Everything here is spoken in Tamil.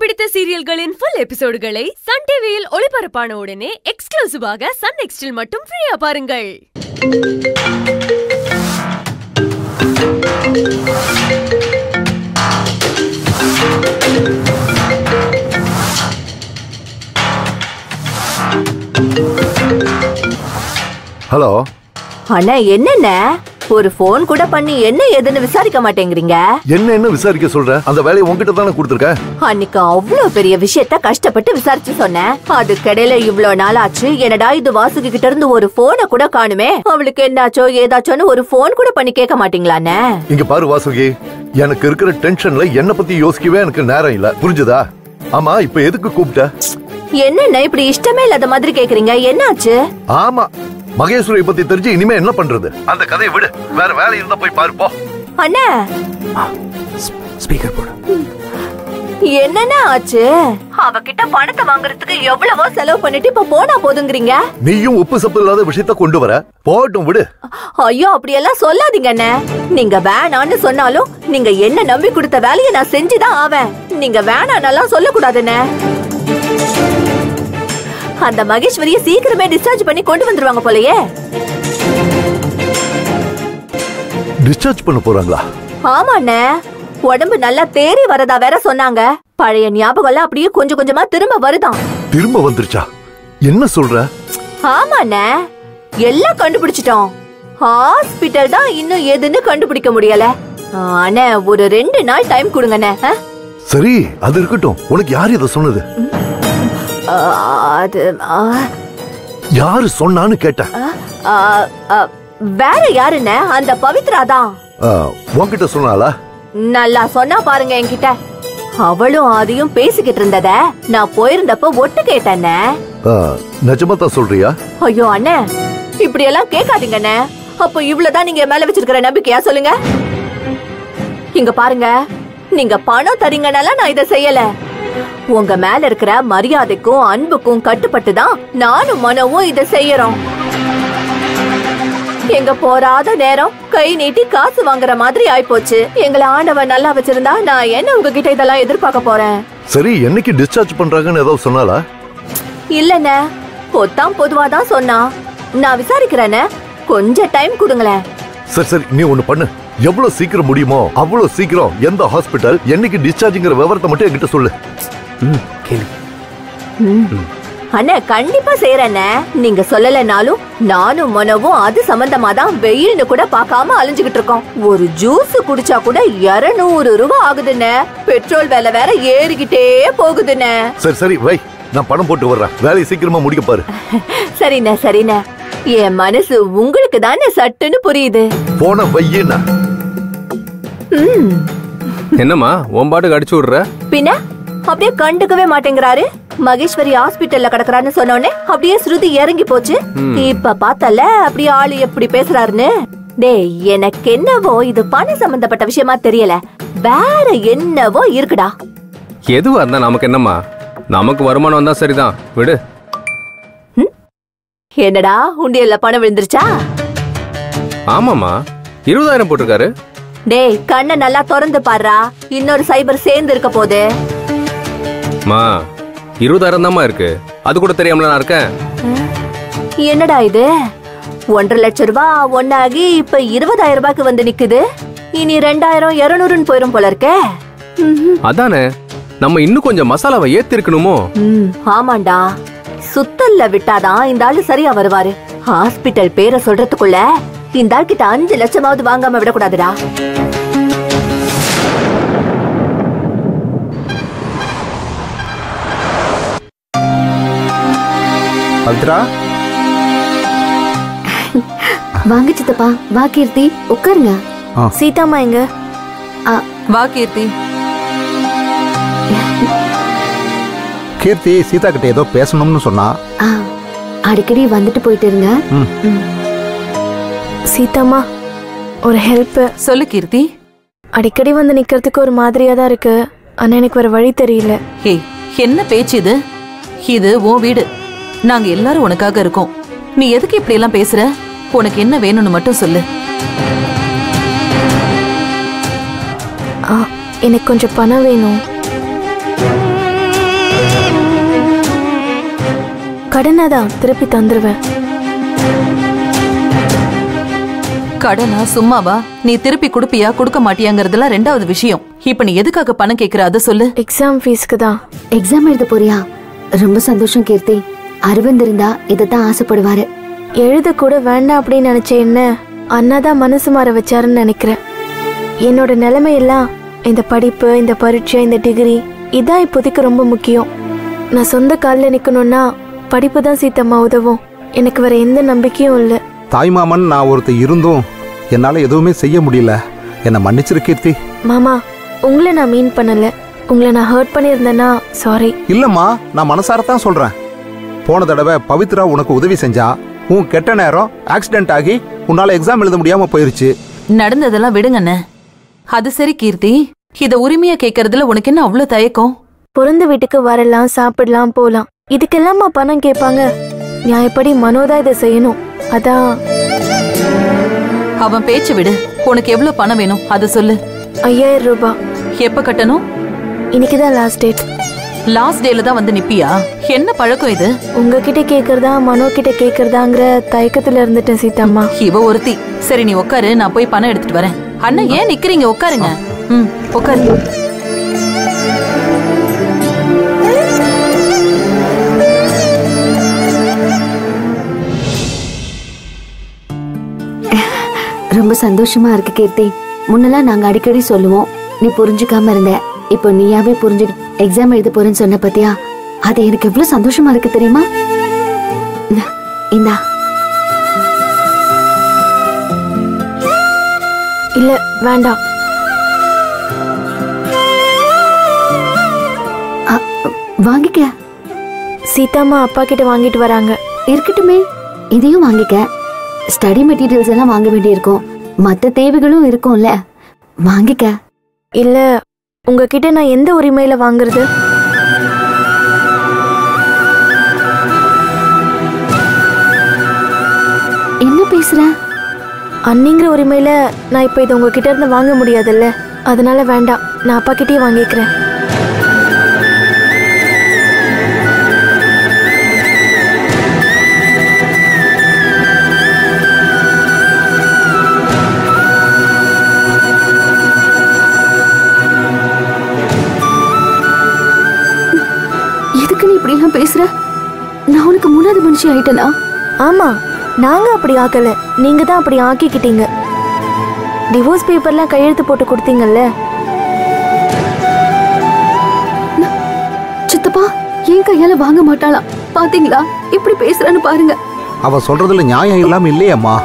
பிடித்த சீரியல்களின் full எபிசோடுகளை சன் டிவியில் ஒளிபரப்பான உடனே எக்ஸ்க்ளூசிவாக சன் நெக்ஸ்டில் மட்டும் ஃப்ரீயா பாருங்கள். ஹலோ அண்ணா, என்னென்ன ஒரு போன் கூட பண்ணி என்ன ஏதுன்னு விசாரிக்க மாட்டேங்கிறீங்க? என்ன விசாரிக்க சொல்ற? அந்த வேலையை உன்கிட்ட தானே கொடுத்துருக்கேன். அன்னைக்கு அவ்வளவு பெரிய விஷயத்த கஷ்டப்பட்டு விசாரிச்சு சொன்னேன். அதுக்கிடையில இவ்வளவு நாள் ஆச்சு. என்னடா இது வாசுகி கிட்ட இருந்து ஒரு போனை கூட காணுமே. அவளுக்கு என்னாச்சோ ஏதாச்சோன்னு ஒரு போன் கூட பண்ணி கேட்க மாட்டீங்களாண்ணே? இங்க பாரு வாசுகி, எனக்கு இருக்கிற டென்ஷன்ல என்ன பத்தி யோசிக்கவே எனக்கு நேரம் இல்ல, புரிஞ்சுதா? ஆமா, இப்ப எதுக்கு கூப்பிட்ட? என்னண்ணா இப்படி இஷ்டமே இல்லாத மாதிரி கேக்குறீங்க? என்னாச்சு? ஆமா, மகேஸ்வரி பத்தி தெரிஞ்சு இனிமே என்ன பண்றது? அந்த கதையை விடு, வேற வேலை இருந்தா போய் பாரு போ. அண்ணா, ஸ்பீக்கர் போடு. என்னன்னா ஆச்சு? அவகிட்ட பணத்தை வாங்குறதுக்கு எவ்வளவோ செலவு பண்ணிட்டு இப்ப போனா போதுங்கிறீங்க. நீயும் உப்பு சப்பு இல்லாத விஷயத்த கொண்டு வர, போட்டும் விடு. ஐயோ, அப்படி எல்லாம் சொல்லாதீங்க அண்ணே. நீங்க வேணான்னு சொன்னாலும் நீங்க என்ன நம்பி கொடுத்த வேலையை நான் செஞ்சுதான் ஆவேன். நீங்க வேணான்னெல்லாம் சொல்லக்கூடாதுண்ணே. அந்த மகேஸ்வரிய சீக்கிரமே டிஸ்சார்ஜ் பண்ணி கொண்டு வந்துருவாங்க போலயே. டிஸ்சார்ஜ் பண்ண போறாங்களா? ஆமாண்ணே, உடம்பு நல்லா தேறி வரதா வேற சொன்னாங்க. பழைய ஞாபகம் எல்லாம் அப்படியே கொஞ்சம் கொஞ்சமா திரும்ப வருதாம். திரும்ப வந்துருச்சா? என்ன சொல்ற? ஆமாண்ணே, எல்லாம் கண்டுபிடிச்சிட்டோம். ஹாஸ்பிட்டல் தான் இன்னும் எதுன்னு கண்டுபிடிக்க முடியல. அண்ணே, ஒரு 2 நாள் டைம் கொடுங்கண்ணே. சரி, அது இருக்கட்டும். உனக்கு யாரு இத சொன்னது? அது யாரு சொன்னான்னு கேட்டேன். வேற யாருண்ணே? அந்த பவித்ரா தான். உன்கிட்ட சொன்னாளா? நல்லா சொன்னா பாருங்க என்கிட்ட. அவளும் அதையும் பேசிக்கிட்டு இருந்தத நான் போயிருந்தப்ப ஒட்டு கேட்டேன்னே. நிஜமா தான் சொல்றியா? ஐயோ அண்ணே, இப்படி எல்லாம் கேட்காதீங்கண்ணே. அப்போ இவ்வளவுதான் நீங்க மேல வச்சிருக்கிற நம்பிக்கையா? சொல்லுங்க. இங்க பாருங்க, நீங்க பணம் தரீங்கனால நான் இதை செய்யல. உங்க மேல இருக்கிற மரியாதைக்கும் அன்புக்கும் கட்டுப்பட்டு தான் நானும் மனவும் இதை செய்யறோம். எங்க போராத நேரம் கை நீட்டி காசு வாங்குற மாதிரி ஆயிப்போச்சு. எங்களை ஆண்டவன் நல்லா வச்சிருந்தா நான் என்ன உங்ககிட்ட இதெல்லாம் எதிர்பார்க்க போறேன்? சரி, என்னைக்கு டிஸ்சார்ஜ் பண்றாங்கன்னு ஏதாவது சொன்னாலா? இல்லண்ணே, பொத்தாம் பொதுவாதான் சொன்னா. நான் விசாரிக்கிறேன்னு, கொஞ்சம் டைம் கொடுங்களேன். சரி, நீ ஒண்ணு பண்ணு. எவ்வளவு சீக்கிரம் முடியுமோ அவ்வளவு சீக்கிரம் எந்த ஹாஸ்பிட்டல் என்னைக்கு டிஸ்சார்ஜ்ங்கிற விவரத்தை மட்டும் என்கிட்ட சொல்லு. அண்ணே, கண்டிப்பா செய்யறேண்ணே. நீங்க சொல்லலனாலும் நானும் மனவும் அது சம்பந்தமா தான் வெயில்னு கூட பாக்காம அலைஞ்சுகிட்டு இருக்கோம். ஒரு ஜூஸ் குடிச்சா கூட 200 ரூபாய் ஆகுதுண்ணே. பெட்ரோல் விலை வேற ஏறிக்கிட்டே போகுதுண்ணே. சரி வை, நான் பணம் போட்டு வர்றேன். வேலையை சீக்கிரமா முடிக்க பாரு. சரிண்ணே. என் மனசு உங்களுக்கு தானே சட்டுன்னு புரியுது. போன வையினா என்னம்மா உன் பாட்டுக்கு அடிச்சு விடுற? பின்ன அப்படியே கண்டுக்கவே மாட்டேங்கிறாரு. மகேஸ்வரி ஹாஸ்பிட்டல்ல கிடக்குறான்னு சொன்னோடனே அப்படியே ஸ்ருதி இறங்கி போச்சு. இப்ப பார்த்தல அப்படியே ஆளு எப்படி பேசுறாருன்னு. டேய், எனக்கு என்னவோ இது பணம் சம்பந்தப்பட்ட விஷயமா தெரியல. வேற என்னவோ இருக்குடா. எதுவா இருந்தா நமக்கு என்னம்மா? நமக்கு வருமானம் வந்தா சரிதான், விடு. என்னடா, உண்டியல்ல பணம் விழுந்துருச்சா? ஆமாமா, 20,000 போட்டிருக்காரு. டேய், கண்ணை நல்லா திறந்து பாருடா. இன்னொரு சைபர் சேர்ந்து இருக்க போது. மா, 20,000 தான்மா இருக்கு. அது கூட தெரியாமல நான் இருக்கேன். என்னடா இது? 1.5 லட்சம் ரூபாய் ஒன்னாகி இப்ப 20,000 ரூபாய்க்கு வந்து நிக்குது. இனி 2,000 200ன்னு போயிரும் போல இருக்கே. அதானே, நம்ம இன்னும் கொஞ்சம் மசாலாவை ஏத்தி இருக்கணுமோ? ஆமாண்டா, சுத்தல்ல விட்டாதான் இந்த ஆளு சரியா வருவாரு. ஹாஸ்பிட்டல் பேரை சொல்றதுக்குள்ள இந்த ஆள் கிட்ட 5 லட்சமாவது வாங்காம விடக்கூடாதுடா. வாங்க சித்தப்பா. வா கீர்த்தி, உட்காருங்க. சீதாமா எங்க? வா கீர்த்தி. கீர்த்தி சீதா கிட்ட ஏதோ பேசணும்னு சொன்னா. அடிக்கடி வந்துட்டு போயிட்டு இருங்க. சீதாமா, ஒரு ஹெல்ப். சொல்லு கீர்த்தி. அடிக்கடி வந்து நிக்கிறதுக்கு ஒரு மாதிரியா தான் இருக்கு. ஆனா எனக்கு வேற வழி தெரியல. ஏய், என்ன பேச்சு இது? இது உன் வீடு. நாங்க எல்லாரும் உனக்காக இருக்கோம். நீ எதுக்கு இப்படி எல்லாம் பேசுற? உனக்கு என்ன வேணும்னு மட்டும் சொல்லு. எனக்கு கொஞ்சம் பணம் வேணும். கடனை தான் திருப்பி தந்துருவேன். கடனா சும்மாவா? நீ திருப்பி கொடுப்பியா கொடுக்க மாட்டியாங்கிறதுலாம் ரெண்டாவது விஷயம். இப்ப நீ எதுக்காக பணம் கேக்குற அதை சொல்லு. எக்ஸாம் ஃபீஸ்க்கு தான். எக்ஸாம் எழுத போறியா? ரொம்ப சந்தோஷம் கீர்த்தி. அரவிந்த் இருந்தா இதைத்தான் ஆசைப்படுவாரு. எழுத கூட வேண்டாம் அப்படின்னு நினைச்ச என்ன அண்ணா தான் மனசு மாற வச்சாருன்னு நினைக்கிறேன். என்னோட நிலைமையெல்லாம் இந்த படிப்பு, இந்த பரீட்சை, இந்த டிகிரி இதான் இப்போதைக்கு ரொம்ப முக்கியம். நான் சொந்த காலில் நிக்கணும்னா படிப்பு தான் சீத்தம்மா உதவும். எனக்கு வேற எந்த நம்பிக்கையும் இல்லை. தாய்மாமன் நான் ஒருத்தர் இருந்தும் என்னால எதுவுமே செய்ய முடியல. என்னை மன்னிச்சிரு கீர்த்தி. மாமா, உங்களை நான் மீன் பண்ணல. உங்களை நான் ஹர்ட் பண்ணியிருந்தேன்னா சாரி. இல்லம்மா, நான் மனசாரத்தான் சொல்றேன். போன தடவை பவித்ரா உனக்கு உதவி செஞ்சா. உன் கெட்ட நேரம் ஆக்சிடென்ட் ஆகி உன்னால எக்ஸாம் எழுத முடியாம போயிருச்சு. நடந்ததெல்லாம் விடுங்கண்ணே. அது சரி கீர்த்தி, இத உரிமையா கேக்குறதுல உனக்கு என்ன அவ்வளவு தயக்கம்? பிறந்த வீட்டுக்கு வரலாம், சாப்பிடலாம், போலாம். இதுக்கெல்லாமா பணம் கேட்பாங்க? நியாயப்படி மனோதான் இதை செய்யணும். அதான். அவன் பேச்சு விடு. உனக்கு எவ்வளவு பணம் வேணும் அதை சொல்லு. 5000 ரூபாய். எப்ப கட்டணும்? இன்னைக்குதான் லாஸ்ட் டேட். லாஸ்ட் டேல தான் வந்து நிப்பியா? என்ன பழக்கம் இது? உங்ககிட்ட கேக்குறதா மனோ கிட்ட கேக்குறதாங்கிற தயக்கத்துல இருந்துட்டேன் சீதாம்மா. இவ ஒருத்தி. சரி நீ உட்காரு, நான் போய் பணம் எடுத்துட்டு வரேன். அண்ணா ஏன் நிக்கிறீங்க? உட்காருங்க. உட்காரு. ரொம்ப சந்தோஷமா இருக்கு கீர்த்தி. முன்னெல்லாம் நாங்க அடிக்கடி சொல்லுவோம், நீ புரிஞ்சுக்காம இருந்த. இப்போ நீயாவே புரிஞ்சு எக்ஸாம் எழுத போறேன்னு சொன்ன பத்தியா? அது எனக்கு எவ்வளவு சந்தோஷமா இருக்கு தெரியுமா? இந்தா. இல்ல வேண்டாம். வாங்கிக்க. சீதாம்மா அப்பா கிட்ட வாங்கிட்டு வராங்க. இருக்கட்டுமே, இதையும் வாங்கிக்க. ஸ்டடி மெட்டீரியல்ஸ் எல்லாம் வாங்க வேண்டியிருக்கும். மத்த தேவைகளும் இருக்கும்ல, வாங்கிக்க. இல்ல, உங்ககிட்ட நான் எந்த உரிமையில வாங்குறது? என்ன பேசுற? அன்னிங்கிற உரிமையில நான் இப்ப இதை உங்ககிட்ட இருந்து வாங்க முடியாதுல்ல. அதனால வேண்டாம், நான் அப்பா கிட்டே வாங்கிக்கிறேன். பேசுற? நான் உனக்கு மூணாவது மனுஷி ஆயிட்டனா? ஆமா, நாங்க அப்படி ஆக்கல, நீங்க தான் அப்படி ஆக்கிக்கிட்டீங்க. டிவோர்ஸ் பேப்பர்லாம் கையெழுத்து போட்டு கொடுத்தீங்கல்ல. சித்தப்பா என் கையால வாங்க மாட்டாளா? பாத்தீங்களா இப்படி பேசுறான்னு பாருங்க. அவ சொல்றதுல நியாயம் இல்லாம இல்லையம்மா.